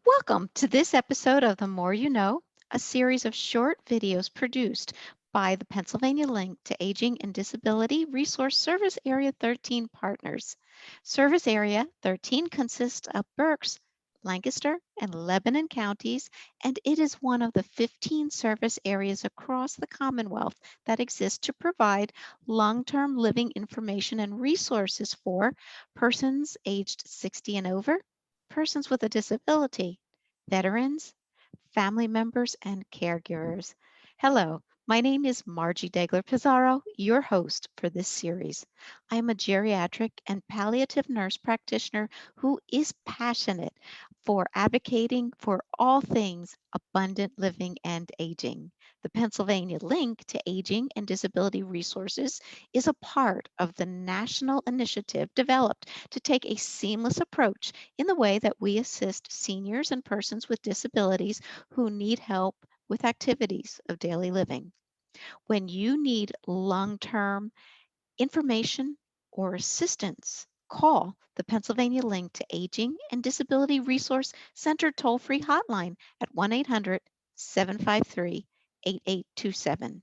Welcome to this episode of The More You Know, a series of short videos produced by the Pennsylvania Link to Aging and Disability Resource Service Area 13 partners. Service Area 13 consists of Berks, Lancaster, and Lebanon counties, and it is one of the 15 service areas across the Commonwealth that exist to provide long-term living information and resources for persons aged 60 and over, persons with a disability, veterans, family members, and caregivers. Hello, my name is Margie Degler Pizarro, your host for this series. I am a geriatric and palliative nurse practitioner who is passionate for advocating for all things abundant living and aging. The Pennsylvania Link to Aging and Disability Resources is a part of the national initiative developed to take a seamless approach in the way that we assist seniors and persons with disabilities who need help with activities of daily living. When you need long term information or assistance, call the Pennsylvania Link to Aging and Disability Resource Center toll free hotline at 1 800 753 8827.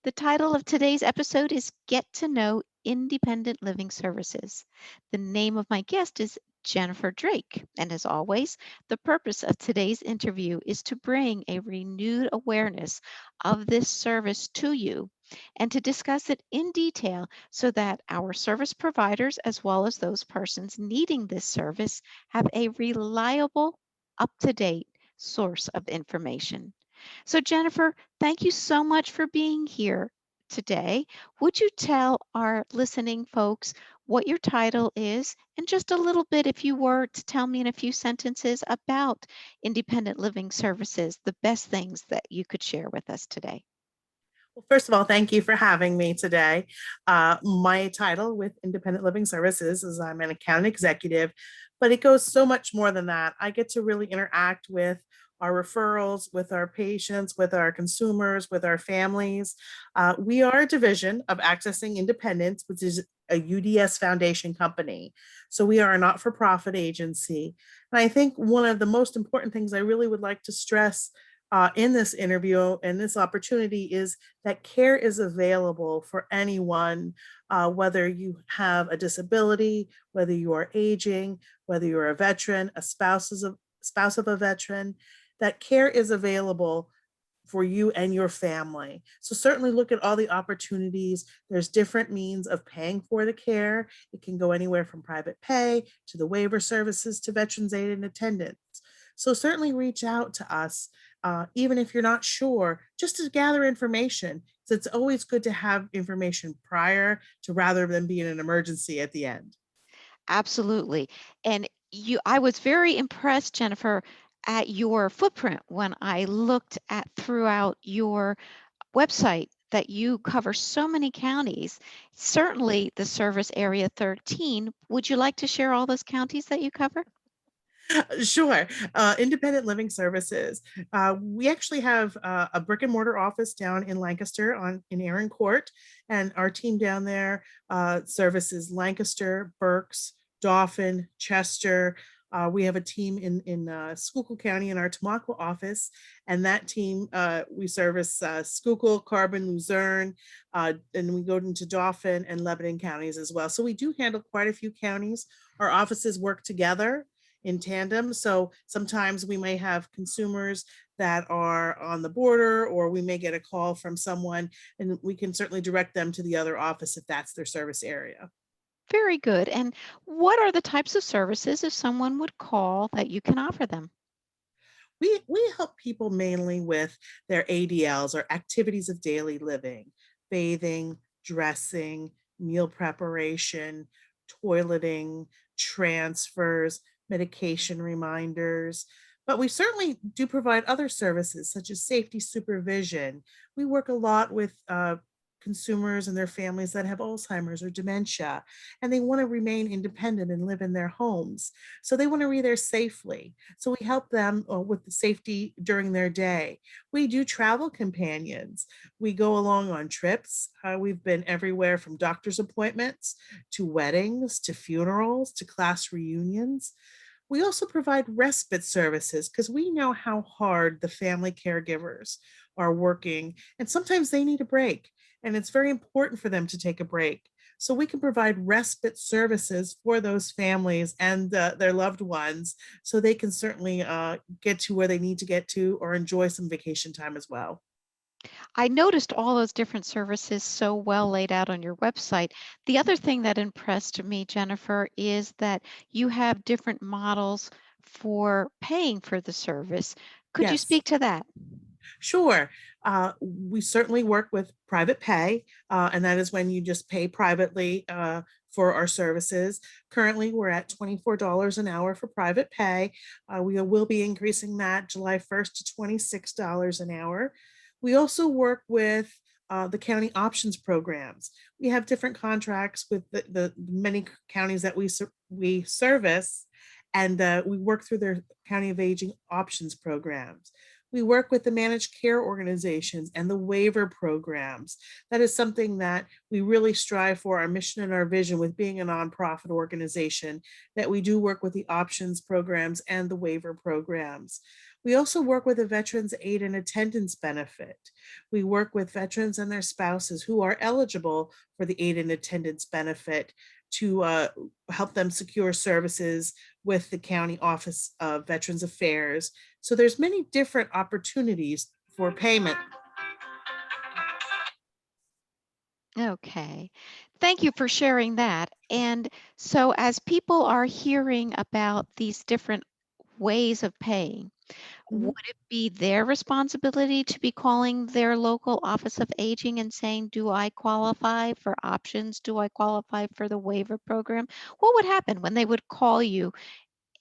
The title of today's episode is Get to Know Independent Living Services. The name of my guest is Jennifer Drake. And as always, the purpose of today's interview is to bring a renewed awareness of this service to you and to discuss it in detail so that our service providers, as well as those persons needing this service, have a reliable, up to date source of information. So, Jennifer, thank you so much for being here today. Would you tell our listening folks what your title is and just a little bit, if you were to tell me in a few sentences about independent living services, the best things that you could share with us today? Well, first of all, thank you for having me today. My title with Independent Living Services is I'm an account executive, but it goes so much more than that. I get to really interact with our referrals, with our patients, with our consumers, with our families. We are a division of Accessing Independence, which is a UDS Foundation company. So we are a not for profit agency. And I think one of the most important things I really would like to stress in this interview and this opportunity is that care is available for anyone, whether you have a disability, whether you are aging, whether you're a veteran, a spouse of a veteran, that care is available for you and your family. So certainly look at all the opportunities. There's different means of paying for the care. It can go anywhere from private pay to the waiver services to veterans aid and attendance. So certainly reach out to us, even if you're not sure, just to gather information. So it's always good to have information prior to rather than being an emergency at the end. Absolutely. And I was very impressed, Jennifer, at your footprint when I looked at throughout your website that you cover so many counties. Certainly the service area 13. Would you like to share all those counties that you cover? Sure. Independent Living Services. We actually have a brick and mortar office down in Lancaster in Erin Court, and our team down there services Lancaster, Berks, Dauphin, Chester. We have a team in Schuylkill County in our Tamaqua office, and that team we service Schuylkill, Carbon, Luzerne, and we go into Dauphin and Lebanon counties as well. So we do handle quite a few counties. Our offices work together in tandem. So sometimes we may have consumers that are on the border, or we may get a call from someone, and we can certainly direct them to the other office if that's their service area. Very good. And what are the types of services if someone would call that you can offer them? We help people mainly with their ADLs or activities of daily living, bathing, dressing, meal preparation, toileting, transfers, medication reminders. But we certainly do provide other services such as safety supervision. We work a lot with consumers and their families that have Alzheimer's or dementia, and they want to remain independent and live in their homes. So they want to be there safely. So we help them with the safety during their day. We do travel companions. We go along on trips. We've been everywhere from doctor's appointments to weddings to funerals to class reunions. We also provide respite services because we know how hard the family caregivers are working, and sometimes they need a break, and it's very important for them to take a break. So we can provide respite services for those families and their loved ones so they can certainly get to where they need to get to or enjoy some vacation time as well. I noticed all those different services so well laid out on your website. The other thing that impressed me, Jennifer, is that you have different models for paying for the service. Could you Yes. speak to that? Sure. We certainly work with private pay, and that is when you just pay privately for our services. Currently, we're at $24 an hour for private pay. We will be increasing that July 1st to $26 an hour. We also work with the county options programs. We have different contracts with the many counties that we service, and we work through their County of Aging options programs. We work with the managed care organizations and the waiver programs. That is something that we really strive for, our mission and our vision with being a nonprofit organization, that we do work with the options programs and the waiver programs. We also work with a Veterans Aid and Attendance Benefit. We work with veterans and their spouses who are eligible for the aid and attendance benefit to help them secure services with the County Office of Veterans Affairs. So there's many different opportunities for payment. Okay. Thank you for sharing that. And so, as people are hearing about these different ways of paying, would Mhm. it be their responsibility to be calling their local Office of Aging and saying, do I qualify for options? Do I qualify for the waiver program? What would happen when they would call you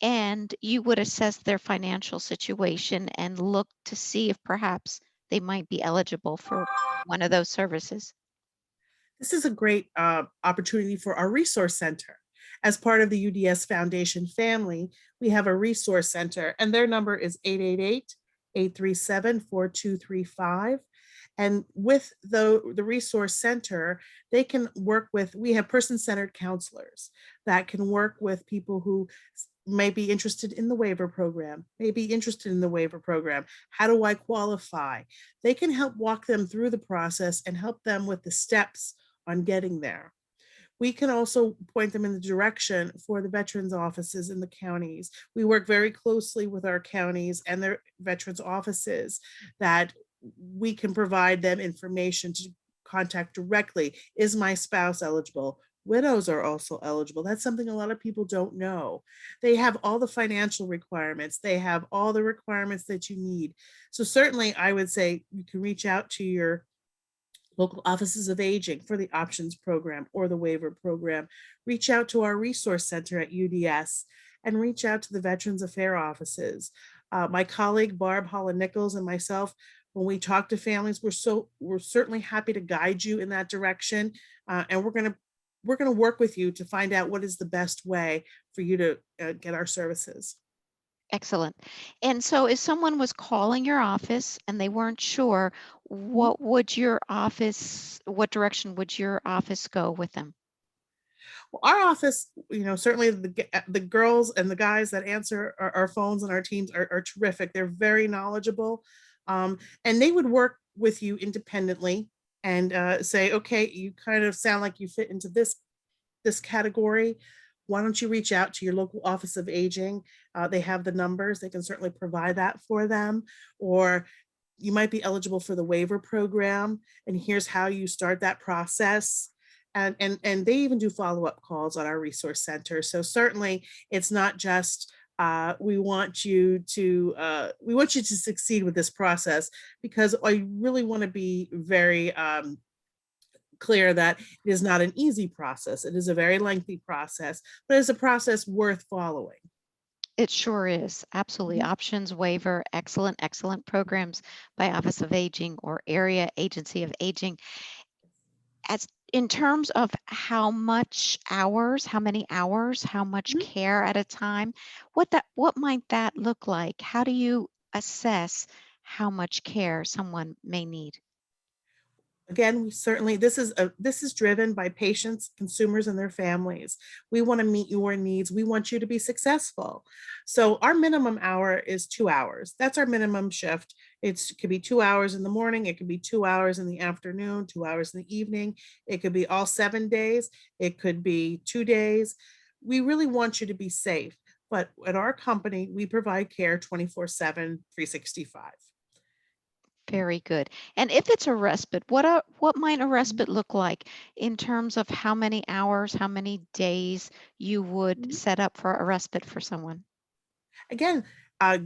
and you would assess their financial situation and look to see if perhaps they might be eligible for one of those services? This is a great opportunity for our resource center. As part of the UDS Foundation family, we have a resource center, and their number is 888-837-4235. And with the resource center, they can work with, we have person-centered counselors that can work with people who may be interested in the waiver program, may be interested in the waiver program. How do I qualify? They can help walk them through the process and help them with the steps on getting there. We can also point them in the direction for the veterans offices in the counties. We work very closely with our counties and their veterans offices that we can provide them information to contact directly. Is my spouse eligible? Widows are also eligible. That's something a lot of people don't know. They have all the financial requirements. They have all the requirements that you need. So certainly I would say you can reach out to your local offices of aging for the options program or the waiver program. Reach out to our resource center at UDS and reach out to the Veterans Affairs offices. My colleague Barb Holland Nichols and myself, when we talk to families, we're certainly happy to guide you in that direction, and we're gonna work with you to find out what is the best way for you to get our services. Excellent. And so if someone was calling your office and they weren't sure, Mhm. what direction would your office go with them? Well, our office, certainly the girls and the guys that answer our phones and our teams are terrific. They're very knowledgeable, and they would work with you independently and say, okay, you kind of sound like you fit into this category. Why don't you reach out to your local office of aging? They have the numbers. They can certainly provide that for them. Or you might be eligible for the waiver program, and here's how you start that process. And they even do follow-up calls on our resource center. So certainly it's not just we want you to succeed with this process, because I really want to be very clear that it is not an easy process. It is a very lengthy process, but it's a process worth following. It sure is. Absolutely. Mhm. Options waiver, excellent, excellent programs by Office of Aging or Area Agency of Aging. As in terms of how many hours, how much Mhm. care at a time, what might that look like? How do you assess how much care someone may need? Again, we certainly, this is driven by patients, consumers, and their families. We want to meet your needs. We want you to be successful. So our minimum hour is 2 hours. That's our minimum shift. It could be 2 hours in the morning. It could be 2 hours in the afternoon, 2 hours in the evening. It could be all 7 days. It could be 2 days. We really want you to be safe. But at our company, we provide care 24/7, 365. Very good. And if it's a respite, what might a respite look like in terms of how many hours, how many days you would Mhm. set up for a respite for someone? Again,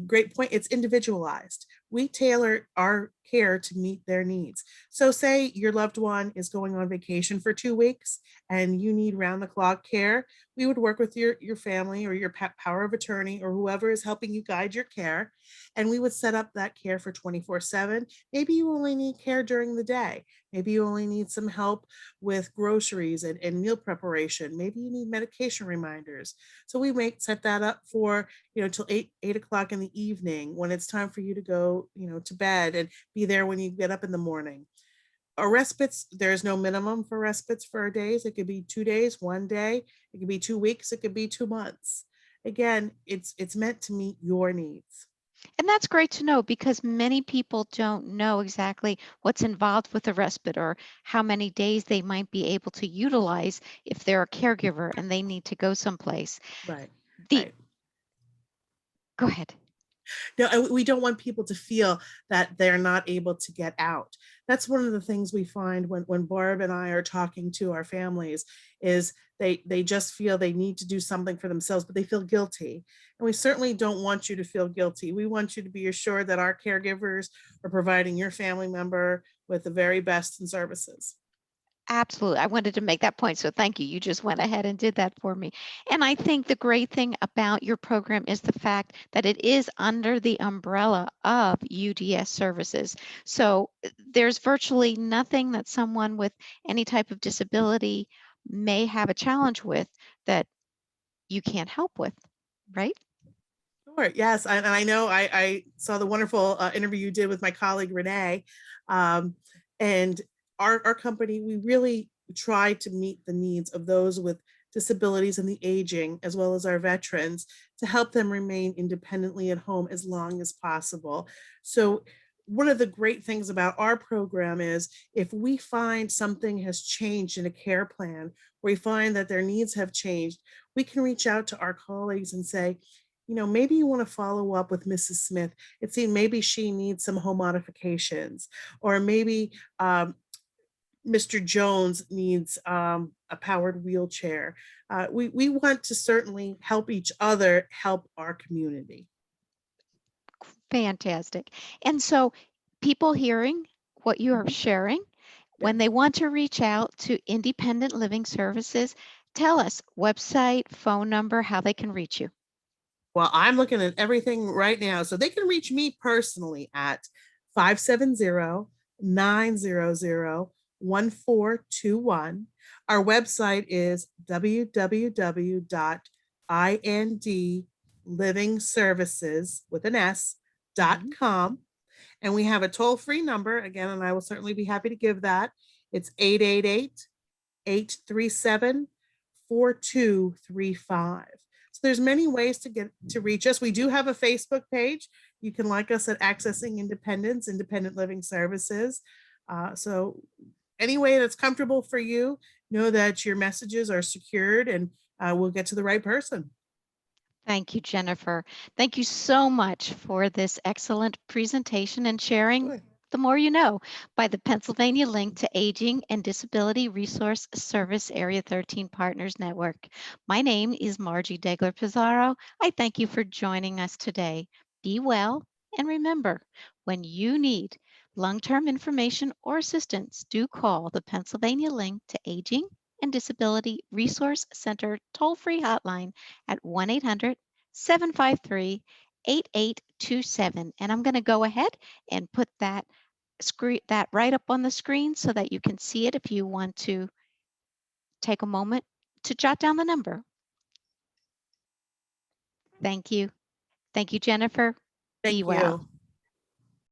great point. It's individualized. We tailor our care to meet their needs. So, say your loved one is going on vacation for 2 weeks and you need round the clock care. We would work with your family or your power of attorney or whoever is helping you guide your care. And we would set up that care for 24/7. Maybe you only need care during the day. Maybe you only need some help with groceries and meal preparation. Maybe you need medication reminders. So we make set that up for till 8 o'clock in the evening when it's time for you to go, to bed and be there when you get up in the morning. Or respites, there's no minimum for respites for days. It could be 2 days, one day, it could be 2 weeks, it could be 2 months. Again, it's meant to meet your needs. And that's great to know because many people don't know exactly what's involved with a respite or how many days they might be able to utilize if they're a caregiver and they need to go someplace. Right. The Right. Go ahead. No, we don't want people to feel that they're not able to get out. That's one of the things we find when Barb and I are talking to our families is they just feel they need to do something for themselves, but they feel guilty. And we certainly don't want you to feel guilty. We want you to be assured that our caregivers are providing your family member with the very best in services. Absolutely. I wanted to make that point. So thank you. You just went ahead and did that for me. And I think the great thing about your program is the fact that it is under the umbrella of UDS services. So there's virtually nothing that someone with any type of disability may have a challenge with that you can't help with, right? Sure. Yes, and I know I saw the wonderful interview you did with my colleague Renee, um, and our company we really try to meet the needs of those with disabilities and the aging, as well as our veterans, to help them remain independently at home as long as possible. So. One of the great things about our program is if we find something has changed in a care plan, we find that their needs have changed, we can reach out to our colleagues and say, maybe you want to follow up with Mrs. Smith. It seems maybe she needs some home modifications, or maybe Mr. Jones needs a powered wheelchair. We want to certainly help each other help our community. Fantastic. And so people hearing what you are Mhm. sharing, Yeah. when they want to reach out to Independent Living Services, tell us website, phone number, how they can reach you. Well, I'm looking at everything right now. So they can reach me personally at 570-900-1421. Our website is www.indlivingservices with an S dot Mhm. com. And we have a toll free number again, and I will certainly be happy to give that. It's 888-837-4235. So there's many ways to get to reach us. We do have a Facebook page. You can like us at Accessing Independence, Independent Living Services. So any way that's comfortable for you, know that your messages are secured and we'll get to the right person. Thank you, Jennifer. Thank you so much for this excellent presentation and sharing Sure. the more you know by the Pennsylvania Link to Aging and Disability Resource Service Area 13 Partners Network. My name is Margie Degler Pizarro. I thank you for joining us today. Be well and remember, when you need long-term information or assistance, do call the Pennsylvania Link to Aging and Disability Resource Center toll-free hotline at 1-800 753 8827. And I'm going to go ahead and put that right up on the screen so that you can see it if you want to take a moment to jot down the number. Thank you. Thank you, Jennifer. Be Thank well. you.